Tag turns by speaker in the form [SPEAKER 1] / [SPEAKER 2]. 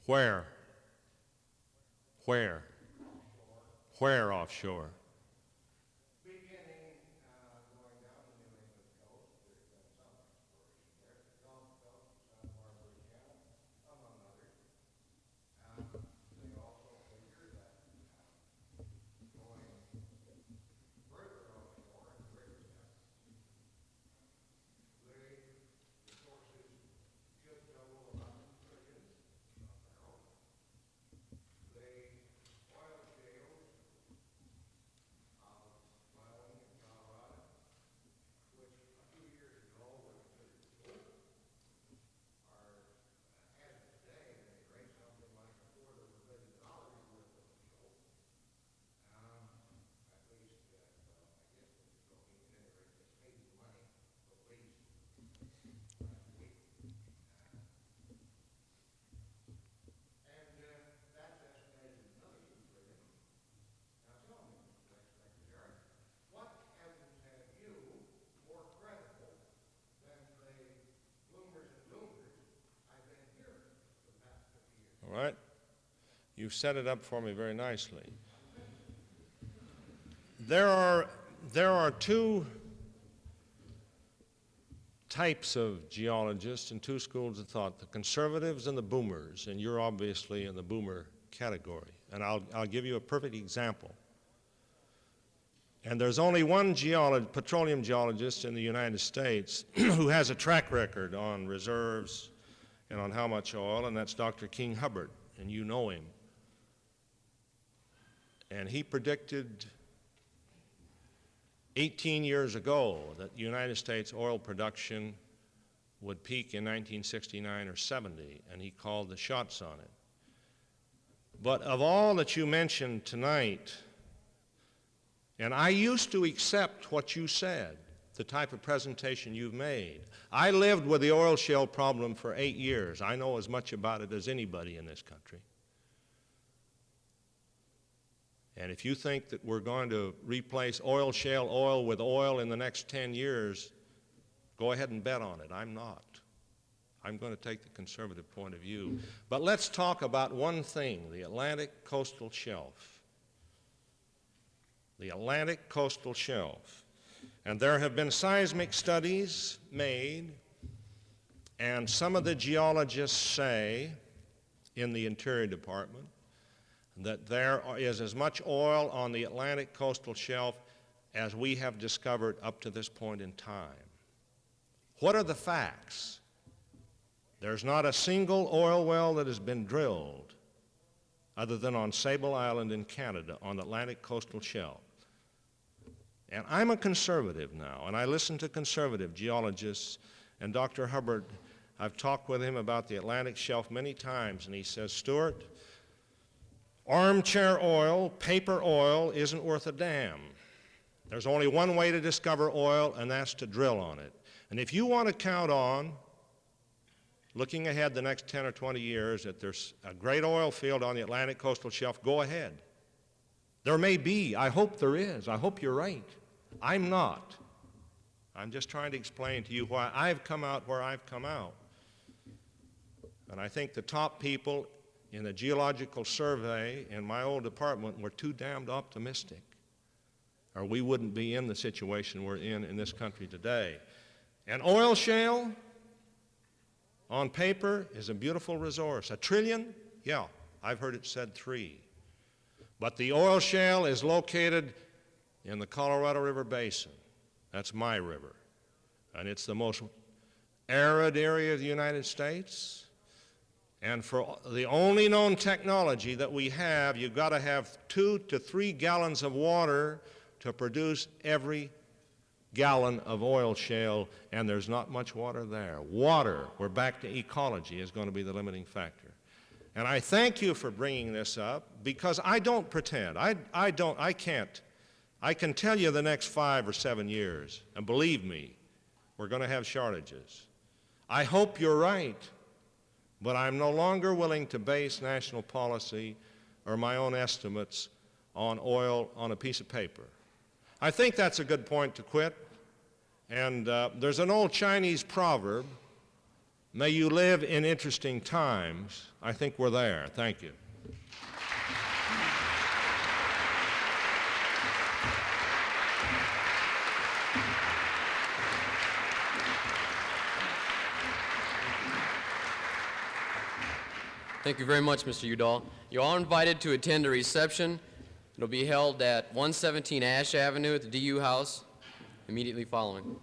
[SPEAKER 1] Where? Where? Where offshore? All right? You've set it up for me very nicely. There are two types of geologists and two schools of thought, the conservatives and the boomers, and you're obviously in the boomer category. And I'll give you a perfect example. And there's only one petroleum geologist in the United States who has a track record on reserves and on how much oil, and that's Dr. King Hubbert, and you know him. And he predicted 18 years ago that the United States oil production would peak in 1969 or 70, and he called the shots on it. But of all that you mentioned tonight, and I used to accept what you said, the type of presentation you've made. I lived with the oil shale problem for 8 years. I know as much about it as anybody in this country. And if you think that we're going to replace oil shale oil with oil in the next 10 years, go ahead and bet on it. I'm not. I'm going to take the conservative point of view. But let's talk about one thing, the Atlantic coastal shelf. The Atlantic coastal shelf. And there have been seismic studies made, and some of the geologists say in the Interior Department that there is as much oil on the Atlantic coastal shelf as we have discovered up to this point in time. What are the facts? There's not a single oil well that has been drilled other than on Sable Island in Canada on the Atlantic coastal shelf. And I'm a conservative now, and I listen to conservative geologists, and Dr. Hubbert, I've talked with him about the Atlantic shelf many times, and he says, Stuart, armchair oil, paper oil, isn't worth a damn. There's only one way to discover oil, and that's to drill on it. And if you want to count on, looking ahead the next 10 or 20 years, that there's a great oil field on the Atlantic coastal shelf, go ahead. There may be. I hope there is. I hope you're right. I'm not. I'm just trying to explain to you why I've come out where I've come out. And I think the top people in the Geological Survey in my old department were too damned optimistic, or we wouldn't be in the situation we're in this country today. And oil shale, on paper, is a beautiful resource. 1 trillion? Yeah, I've heard it said 3. But the oil shale is located in the Colorado River Basin. That's my river. And it's the most arid area of the United States. And for the only known technology that we have, you've got to have 2 to 3 gallons of water to produce every gallon of oil shale, and there's not much water there. Water, we're back to ecology, is going to be the limiting factor. And I thank you for bringing this up, because I don't pretend. I can tell you the next 5 or 7 years, and believe me, we're going to have shortages. I hope you're right, but I'm no longer willing to base national policy or my own estimates on oil on a piece of paper. I think that's a good point to quit. And there's an old Chinese proverb May you live in interesting times. I think we're there. Thank you.
[SPEAKER 2] Thank you very much, Mr. Udall. You're all invited to attend a reception. It'll be held at 117 Ash Avenue at the DU House immediately following.